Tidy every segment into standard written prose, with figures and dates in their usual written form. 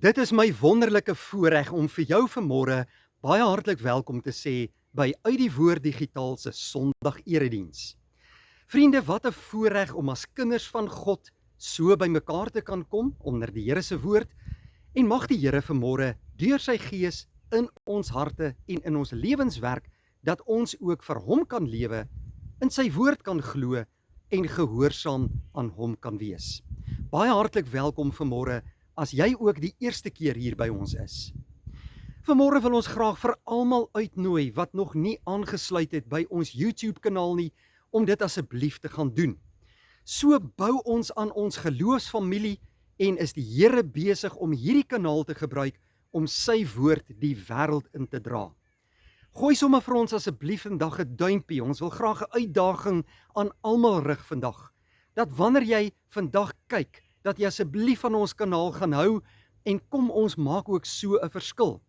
Dit is my wonderlike voorreg om vir jou vanmôre baie hartlik welkom te sê by Uit die Woord Digitaal se Sondag Erediens. Vriende, wat 'n voorreg om as kinders van God so by mekaar te kan kom onder die Here se woord, en mag die Here vanmôre deur sy Gees in ons harte en in ons lewens werk, dat ons ook vir hom kan lewe, in sy woord kan glo en gehoorsaam aan hom kan wees. Baie hartlik welkom vanmôre as jy ook die eerste keer hier by ons is. Vanmôre wil ons graag vir almal uitnooi wat nog nie aangesluit het by ons YouTube kanaal nie, om dit asseblief te gaan doen. So bou ons aan ons geloofsfamilie en is die Here besig om hierdie kanaal te gebruik om sy woord die wêreld in te dra. Gooi sommer vir ons asseblief vandag 'n duimpie. Ons wil graag 'n uitdaging aan almal rig vandag. Dat wanneer jy vandag kyk, dat jy asseblief van ons kanaal gaan hou en kom ons maak ook so 'n verskil.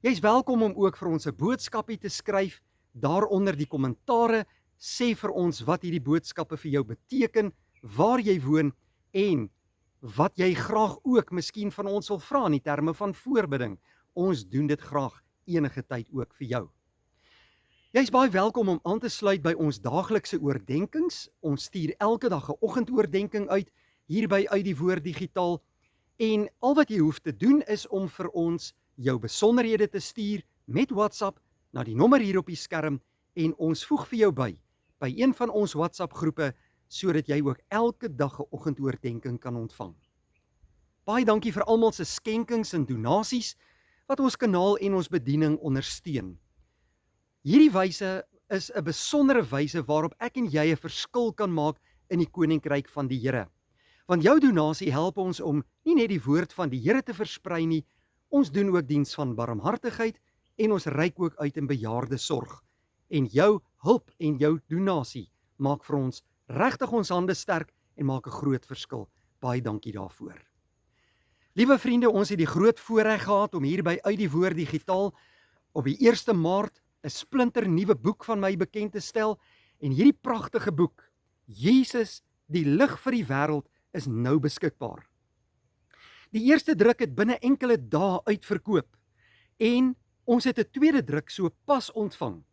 Jy's welkom om ook vir ons 'n boodskapie te skryf, daaronder die kommentare, sê vir ons wat hierdie boodskappe vir jou beteken, waar jy woon en wat jy graag ook miskien van ons wil vra in die terme van voorbidding. Ons doen dit graag enige tyd ook vir jou. Jy's baie welkom om aan te sluit by ons daaglikse oordenkings. Ons stuur elke dag 'n oggendoordenking uit, hierby Uit die Woord Digitaal, en al wat jy hoef te doen is om vir ons jou besonderhede te stuur met WhatsApp na die nommer hier op die skerm, en ons voeg vir jou by een van ons WhatsApp groepe, sodat jy ook elke dag 'n oggendoordenking kan ontvang. Baie dankie vir almal se skenkings en donasies wat ons kanaal en ons bediening ondersteun. Hierdie wyse is 'n besondere wyse waarop ek en jy 'n verskil kan maak in die koninkryk van die Here. Want jou donasie help ons om nie net die woord van die Here te versprei nie, ons doen ook diens van barmhartigheid en ons reik ook uit in bejaardesorg. En jou hulp en jou donasie maak vir ons regtig ons hande sterk en maak 'n groot verskil. Baie dankie daarvoor. Liewe vriende, ons het die groot voorreg gehad om hier by Uit die Woord Digitaal op die 1 Maart 'n splinter nuwe boek van my bekend te stel, en hierdie pragtige boek, Jesus, die lig vir die wêreld, is nou beskikbaar. Die eerste druk het binne enkele dae uitverkoop, en ons het 'n tweede druk so pas ontvang.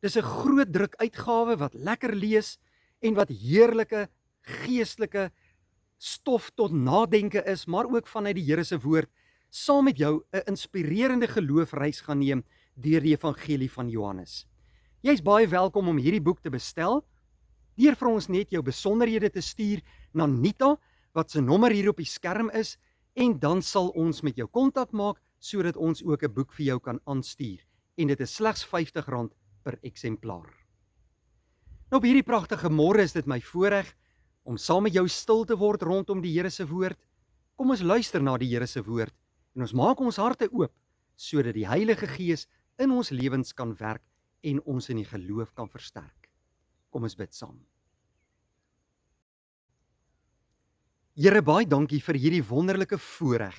Dis 'n groot druk uitgawe wat lekker lees en wat heerlike geestelike stof tot nadenke is, maar ook vanuit die Here se woord, saam met jou 'n inspirerende geloofreis gaan neem deur die evangelie van Johannes. Jy's baie welkom om hierdie boek te bestel, deur vir ons net jou besonderhede te stuur na Nita, wat se nommer hier op die skerm is, en dan sal ons met jou kontak maak, sodat ons ook 'n boek vir jou kan aanstuur, en dit is slegs R50 per eksemplaar. Nou op hierdie pragtige môre is dit my voorreg om saam met jou stil te word rondom die Here se woord. Kom ons luister na die Here se woord, en ons maak ons harte oop, sodat die Heilige Gees in ons lewens kan werk en ons in die geloof kan versterk. Kom ons bid saam. Here, baie dankie vir hierdie wonderlike voorreg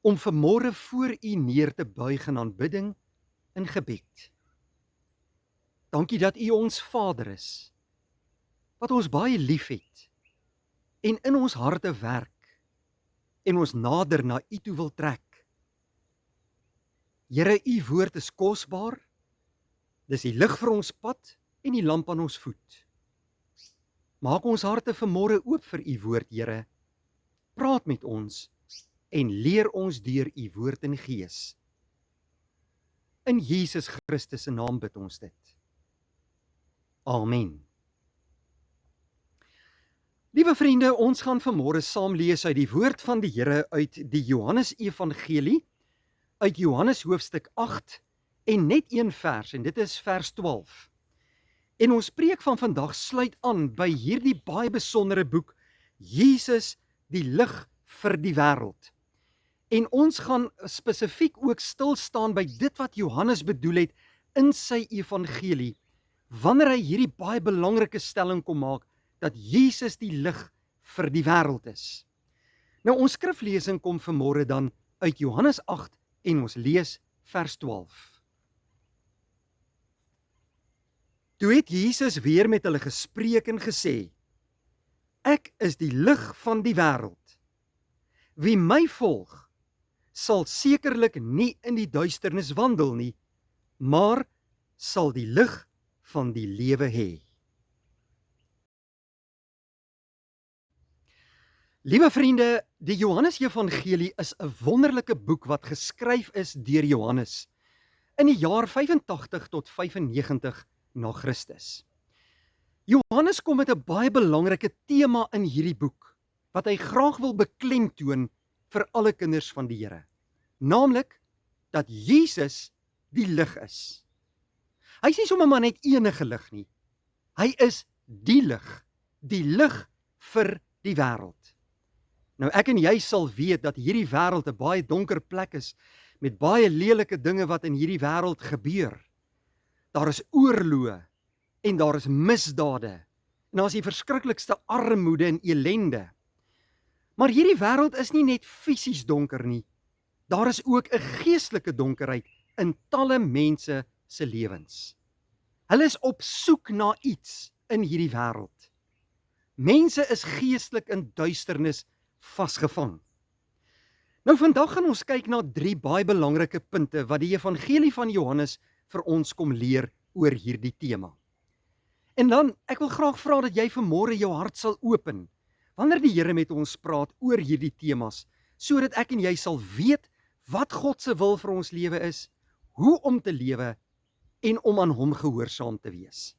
om vanmôre voor U neer te buig in aanbidding en gebed. Dankie dat U ons Vader is, wat ons baie liefhet en in ons harte werk en ons nader na U toe wil trek. Here, U woord is kosbaar, dis die lig vir ons pad en die lamp aan ons voet. Maak ons harte vanmôre oop vir U woord, Here. Praat met ons en leer ons deur U woord en Gees. In Jesus Christus se naam bid ons dit. Amen. Liewe vriende, ons gaan vanmôre saam lees uit die woord van die Here uit die Johannes Evangelie, uit Johannes hoofstuk 8 en net een vers, en dit is vers 12. En ons preek van vandag sluit aan by hierdie baie besondere boek, Jesus, die lig vir die wêreld. En ons gaan spesifiek ook stil staan by dit wat Johannes bedoel het in sy evangelie, wanneer hy hierdie baie belangrike stelling kom maak, dat Jesus die lig vir die wêreld is. Nou ons skriflesing kom vanmôre dan uit Johannes 8 en ons lees vers 12. Toe het Jesus weer met hulle gespreek en gesê, Ek is die lig van die wêreld. Wie my volg, sal sekerlik nie in die duisternis wandel nie, maar sal die lig van die lewe hê. Liewe vriende, die Johannes-evangelie is 'n wonderlike boek wat geskryf is deur Johannes in die jaar 85 tot 95 na Christus. Johannes kom met 'n baie belangrike tema in hierdie boek, wat hy graag wil beklemtoon vir alle kinders van die Here, naamlik dat Jesus die lig is. Hy is nie sommer maar net enige lig nie. Hy is die lig vir die wêreld. Nou ek en jy sal weet dat hierdie wêreld 'n baie donker plek is, met baie lelike dinge wat in hierdie wêreld gebeur. Daar is oorloë, en daar is misdade, en daar is die verskriklikste armoede en elende. Maar hierdie wêreld is nie net fisies donker nie, daar is ook 'n geestelike donkerheid in talle mense se lewens. Hulle is op soek na iets in hierdie wêreld. Mense is geestelik in duisternis vasgevang. Nou vandag gaan ons kyk na 3 baie belangrike punte wat die evangelie van Johannes vir ons kom leer oor hierdie tema. En dan, ek wil graag vra dat jy vanmôre jou hart sal open, wanneer die Here met ons praat oor hierdie temas, sodat ek en jy sal weet wat God se wil vir ons lewe is, hoe om te lewe en om aan hom gehoorsaam te wees.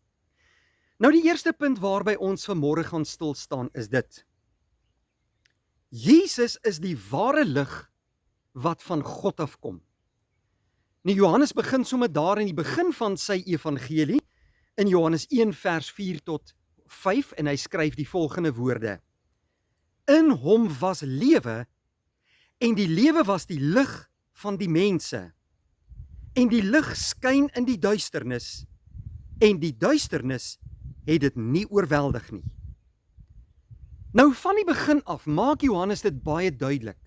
Nou die eerste punt waarby ons vanmôre gaan stil staan is dit. Jesus is die ware lig wat van God afkom. Nou Johannes begin sommer daar in die begin van sy evangelie, in Johannes 1 vers 4 tot 5, en hy skryf die volgende woorde. In hom was lewe, en die lewe was die lig van die mense. En die lig skyn in die duisternis, en die duisternis het dit nie oorweldig nie. Nou van die begin af maak Johannes dit baie duidelik,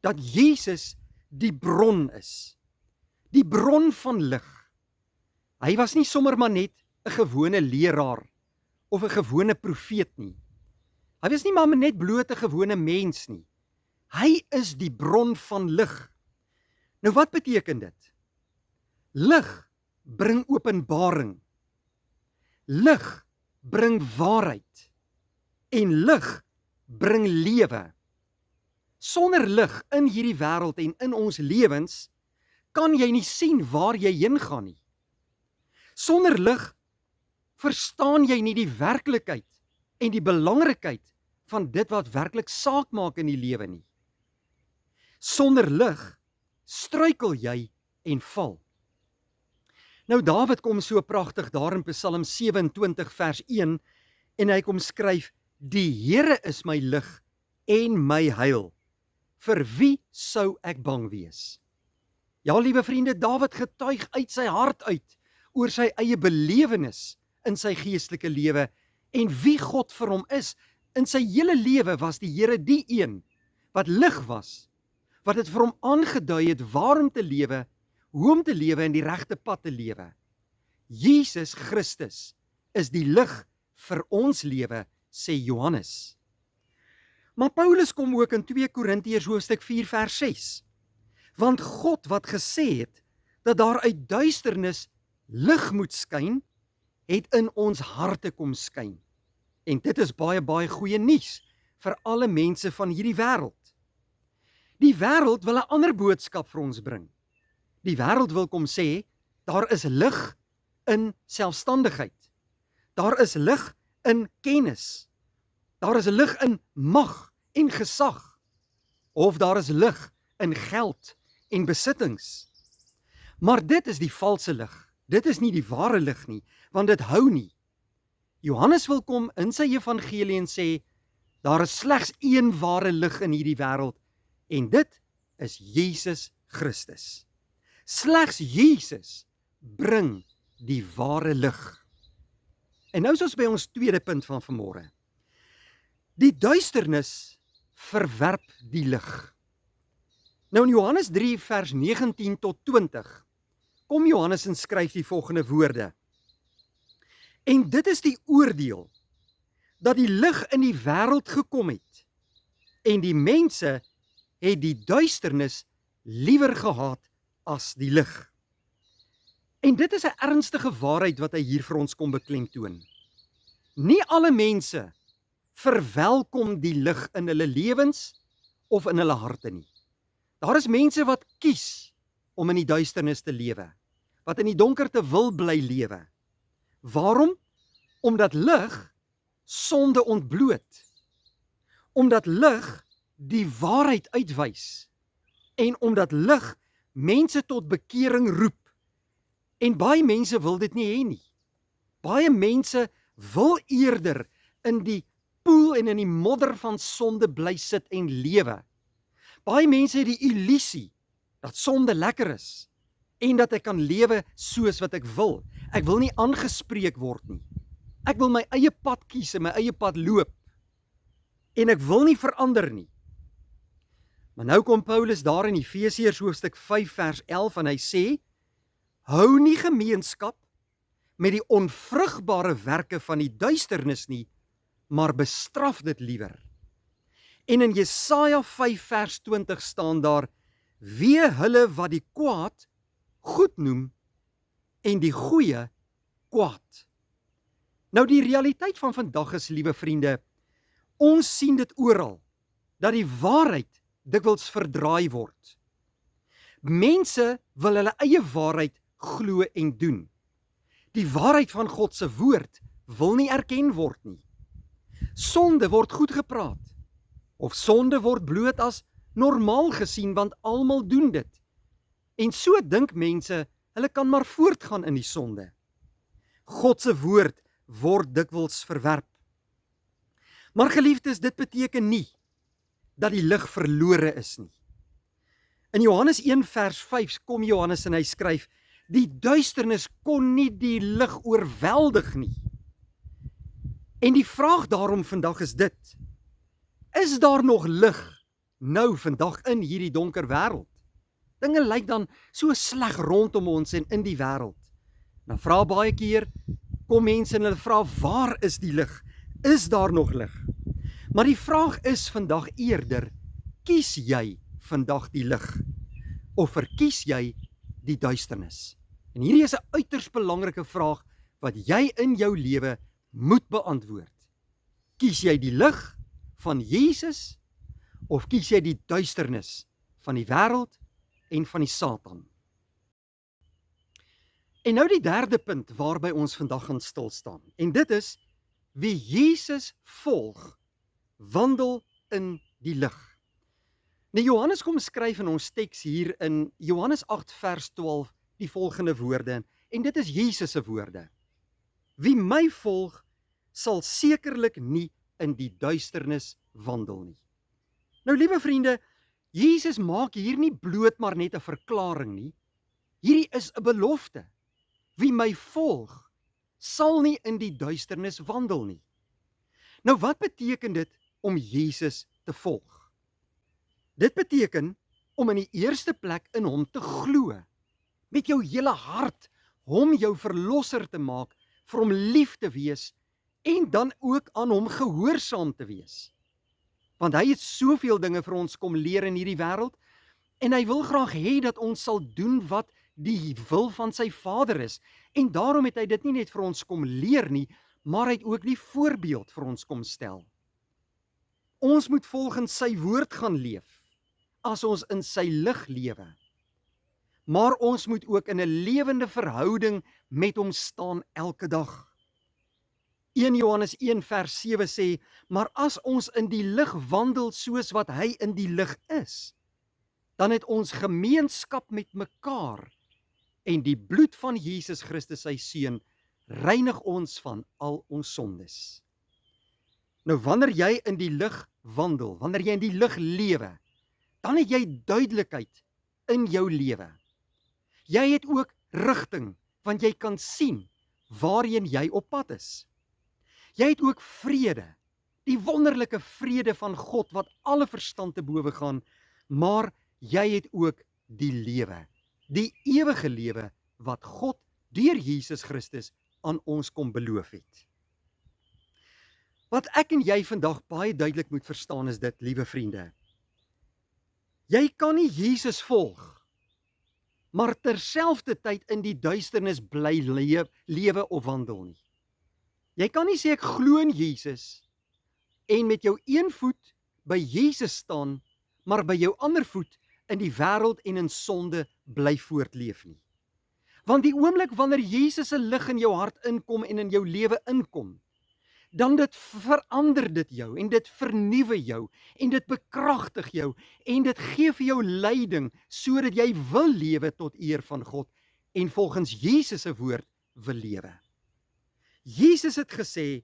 dat Jesus die bron is, die bron van lig. Hy was nie sommer maar net 'n gewone leraar, of 'n gewone profeet nie. Hy was nie maar net bloot 'n gewone mens nie. Hy is die bron van lig. Nou wat beteken dit? Lig bring openbaring. Lig bring waarheid. En lig bring lewe. Sonder lig in hierdie wêreld en in ons lewens, kan jy nie sien waar jy heen gaan nie. Sonder lig verstaan jy nie die werklikheid en die belangrikheid van dit wat werklik saak maak in die lewe nie. Sonder lig struikel jy en val. Nou Dawid kom so pragtig daar in Psalm 27 vers 1 en hy kom skryf, die Here is my lig en my heil. Vir wie sou ek bang wees? Ja, liewe vriende, Dawid getuig uit sy hart uit oor sy eie belewenis in sy geestelike lewe en wie God vir hom is. In sy hele lewe was die Here die een wat lig was, wat dit vir hom aangedui het waar om te lewe, hoe om te lewe en die regte pad te lewe. Jesus Christus is die lig vir ons lewe, sê Johannes. Maar Paulus kom ook in 2 Korintiërs hoofstuk 4 vers 6. Want God wat gesê het dat daar uit duisternis lig moet skyn, het in ons harte kom skyn. En dit is baie goeie nuus vir alle mense van hierdie wêreld. Die wêreld wil 'n ander boodskap vir ons bring. Die wêreld wil kom sê, daar is lig in selfstandigheid. Daar is lig in kennis. Daar is lig in mag en gesag. Of daar is lig in geld en besittings. Maar dit is die valse lig. Dit is nie die ware lig nie, want dit hou nie. Johannes wil kom in sy evangelie en sê, daar is slegs een ware lig in hierdie wêreld, en dit is Jesus Christus. Slegs Jesus bring die ware lig. En nou is ons by ons tweede punt van vanmôre. Die duisternis verwerp die lig. Nou in Johannes 3 vers 19 tot 20 kom Johannes en skryf die volgende woorde. En dit is die oordeel, dat die lig in die wêreld gekom het, en die mense het die duisternis liewer gehaat as die lig. En dit is 'n ernstige waarheid wat hy hier vir ons kom beklemtoon. Nie alle mense verwelkom die lig in hulle lewens of in hulle harte nie. Daar is mense wat kies om in die duisternis te lewe, wat in die donkerte wil bly lewe. Waarom? Omdat lig sonde ontbloot. Omdat lig die waarheid uitwys. En omdat lig mense tot bekering roep. En baie mense wil dit nie hê nie. Baie mense wil eerder in die poel en in die modder van sonde bly sit en lewe. Baie mense het die illusie dat sonde lekker is en dat ek kan lewe soos wat ek wil. Ek wil nie aangespreek word nie. Ek wil my eie pad kies en my eie pad loop. En ek wil nie verander nie. Maar nou kom Paulus daar in Efesiërs hoofstuk 5 vers 11 en hy sê: hou nie gemeenskap met die onvrugbare werke van die duisternis nie, maar bestraf dit liewer. En in Jesaja 5 vers 20 staan daar: wee hulle wat die kwaad goed noem en die goeie kwaad. Nou die realiteit van vandag is, liewe vriende, ons sien dit oral, dat die waarheid dikwels verdraai word. Mense wil hulle eie waarheid glo en doen. Die waarheid van God se woord wil nie erken word nie. Sonde word goed gepraat, of sonde word bloot as normaal gesien, want almal doen dit. En so dink mense, hulle kan maar voortgaan in die sonde. God se woord word dikwels verwerp. Maar geliefdes, dit beteken nie dat die lig verlore is nie. In Johannes 1 vers 5 kom Johannes en hy skryf: die duisternis kon nie die lig oorweldig nie. En die vraag daarom vandag is dit: is daar nog lig nou vandag in hierdie donker wêreld? Dinge lyk dan so sleg rondom ons en in die wêreld. Dan vra baie keer, kom mense en hulle vra, waar is die lig? Is daar nog lig? Maar die vraag is vandag eerder, kies jy vandag die lig? Of verkies jy die duisternis? En hierdie is 'n uiters belangrike vraag wat jy in jou lewe moet beantwoord. Kies jy die lig van Jesus of kies jy die duisternis van die wêreld en van die Satan? En nou die derde punt waarby ons vandag gaan stil staan. En dit is, wie Jesus volg, wandel in die lig. Nou Johannes kom skryf in ons teks hier in Johannes 8 vers 12 die volgende woorde, en dit is Jesus se woorde: wie my volg, sal sekerlik nie in die duisternis wandel nie. Nou liewe vriende, Jesus maak hier nie bloot maar net 'n verklaring nie. Hierdie is 'n belofte. Wie my volg, sal nie in die duisternis wandel nie. Nou wat beteken dit om Jesus te volg? Dit beteken om in die eerste plek in hom te glo, met jou hele hart, hom jou verlosser te maak, vir hom lief te wees, en dan ook aan hom gehoorsaam te wees. Want hy het soveel dinge vir ons kom leer in hierdie wêreld, en hy wil graag hê dat ons sal doen wat die wil van sy Vader is, en daarom het hy dit nie net vir ons kom leer nie, maar hy het ook die voorbeeld vir ons kom stel. Ons moet volgens sy woord gaan leef, as ons in sy lig lewe. Maar ons moet ook in 'n lewende verhouding met hom staan elke dag. 1 Johannes 1 vers 7 sê, maar as ons in die lig wandel soos wat hy in die lig is, dan het ons gemeenskap met mekaar, en die bloed van Jesus Christus sy seun reinig ons van al ons sondes. Nou wanneer jy in die lig wandel, wanneer jy in die lig lewe, dan het jy duidelikheid in jou lewe. Jy het ook rigting, want jy kan sien waarheen jy op pad is. Jy het ook vrede, die wonderlike vrede van God wat alle verstand te bowe gaan, maar jy het ook die lewe, die ewige lewe wat God deur Jesus Christus aan ons kom beloof het. Wat ek en jy vandag baie duidelik moet verstaan is dit, liewe vriende. Jy kan nie Jesus volg, maar terselfdertyd in die duisternis bly lewe of wandel nie. Jy kan nie sê ek glo in Jesus en met jou een voet by Jesus staan, maar by jou ander voet in die wêreld en in sonde bly voortleef nie. Want die oomblik wanneer Jesus se lig in jou hart inkom en in jou lewe inkom, dan dit verander dit jou en dit vernuwe jou en dit bekragtig jou en dit gee vir jou leiding sodat jy wil lewe tot eer van God en volgens Jesus se woord wil lewe. Jesus het gesê,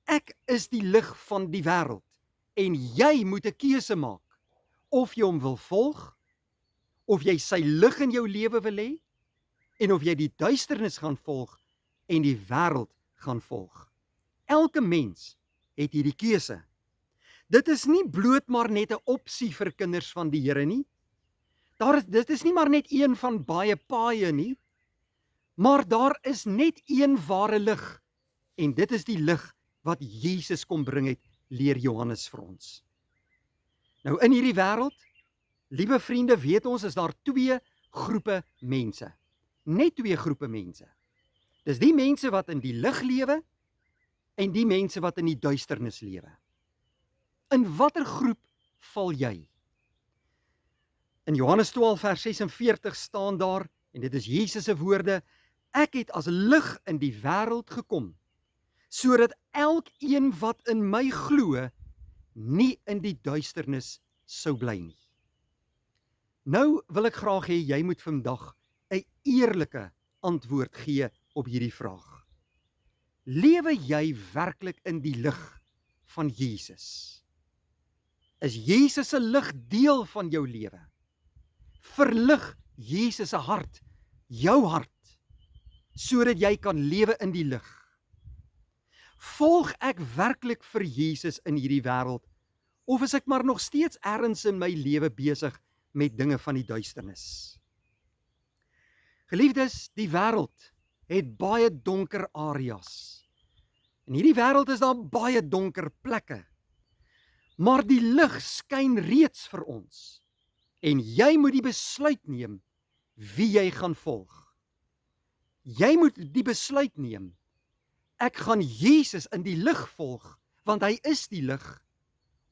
ek is die lig van die wêreld en jy moet 'n keuse maak of jy hom wil volg, of jy sy lig in jou lewe wil hê en of jy die duisternis gaan volg en die wêreld gaan volg. Elke mens het hierdie keuse. Dit is nie bloot maar net 'n opsie vir kinders van die Here nie. Dit is nie maar net een van baie paaie nie, maar daar is net een ware lig en dit is die lig wat Jesus kom bring het, leer Johannes vir ons. Nou in hierdie wêreld, liewe vriende, weet ons is daar twee groepe mense. Net twee groepe mense. Dis die mense wat in die lig lewe en die mense wat in die duisternis lewe. In watter groep val jy? In Johannes 12 vers 46 staan daar, en dit is Jesus se woorde, ek het as lig in die wêreld gekom, sodat elkeen wat in my glo, nie in die duisternis sou bly nie. Nou wil ek graag hê jy moet vandag 'n eerlike antwoord gee op hierdie vraag. Lewe jy werklik in die lig van Jesus? Is Jesus se lig deel van jou lewe? Verlig Jesus se hart, jou hart, sodat jy kan lewe in die lig. Volg ek werklik vir Jesus in hierdie wêreld, of is ek maar nog steeds ergens in my lewe besig met dinge van die duisternis? Geliefdes, die wêreld het baie donker areas. In hierdie wêreld is daar baie donker plekke. Maar die lig skyn reeds vir ons. En jy moet die besluit neem wie jy gaan volg. Jy moet die besluit neem. Ek gaan Jesus in die lig volg, want hy is die lig,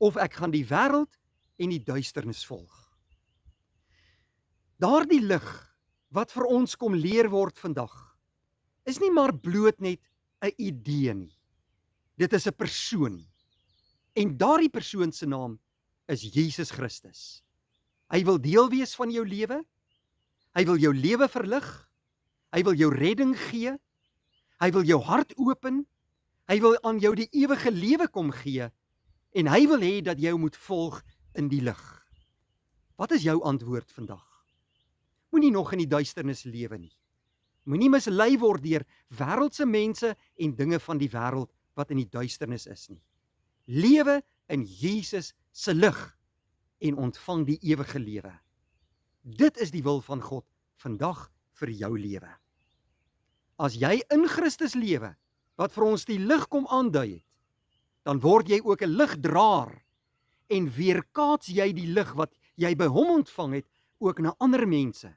of ek gaan die wêreld en die duisternis volg. Daardie lig wat vir ons kom leer word vandag, is nie maar bloot net 'n idee nie. Dit is 'n persoon. En daardie persoon se naam is Jesus Christus. Hy wil deel wees van jou lewe. Hy wil jou lewe verlig. Hy wil jou redding gee. Hy wil jou hart open. Hy wil aan jou die ewige lewe kom gee. En hy wil hê dat jy moet volg in die lig. Wat is jou antwoord vandag? Moenie nog in die duisternis lewe nie. Moenie mislei word deur wêreldse mense en dinge van die wêreld wat in die duisternis is nie. Lewe in Jesus se lig en ontvang die ewige lewe. Dit is die wil van God vandag vir jou lewe. As jy in Christus lewe, wat vir ons die lig kom aandui het, dan word jy ook 'n ligdraer en weerkaats jy die lig wat jy by hom ontvang het ook na ander mense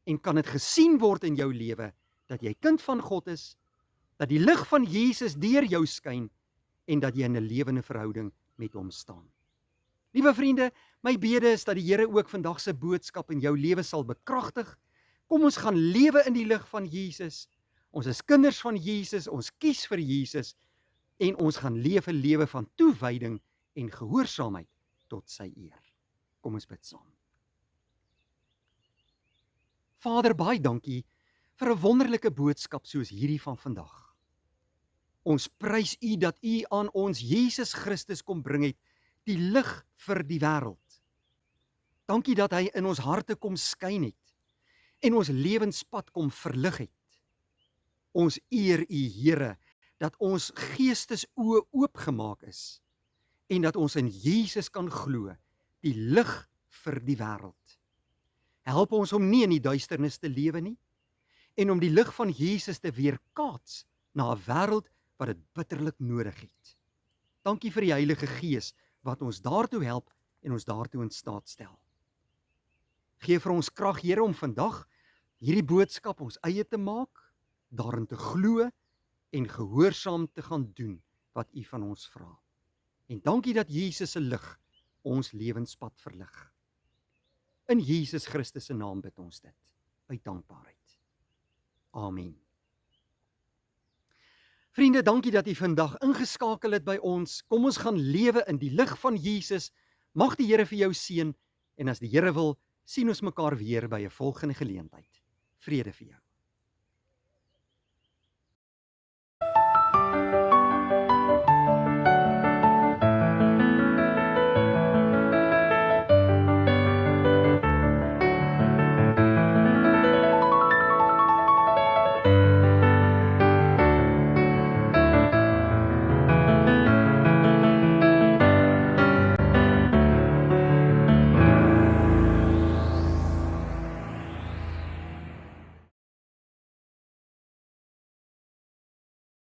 en kan dit gesien word in jou lewe dat jy kind van God is, dat die lig van Jesus deur jou skyn en dat jy in 'n lewende verhouding met hom staan. Liewe vriende, my bede is dat die Here ook vandag se boodskap in jou lewe sal bekragtig. Kom ons gaan lewe in die lig van Jesus. Ons is kinders van Jesus, ons kies vir Jesus en ons gaan lewe 'n lewe van toewyding en gehoorsaamheid tot sy eer. Kom ons bid saam. Vader, baie dankie vir 'n wonderlike boodskap soos hierdie van vandag. Ons prys U dat U aan ons Jesus Christus kom bring het, die lig vir die wêreld. Dankie dat hy in ons harte kom skyn het en ons lewenspad kom verlig het. Ons eer U, Here, dat ons geestesoë oopgemaak is en dat ons in Jesus kan glo, die lig vir die wêreld. Help ons om nie in die duisternis te lewe nie en om die lig van Jesus te weerkaats na 'n wêreld wat dit bitterlik nodig het. Dankie vir die Heilige Gees wat ons daartoe help en ons daartoe in staat stel. Gee vir ons krag, Here, om vandag hierdie boodskap ons eie te maak, daarin te glo en gehoorsaam te gaan doen wat U van ons vra. En dankie dat Jesus se lig ons lewenspad verlig. In Jesus Christus se naam bid ons dit, uit dankbaarheid. Amen. Vriende, dankie dat U vandag ingeskakel het by ons. Kom ons gaan lewe in die lig van Jesus. Mag die Here vir jou seën, en as die Here wil, sien ons mekaar weer by 'n volgende geleentheid. Vrede vir jou.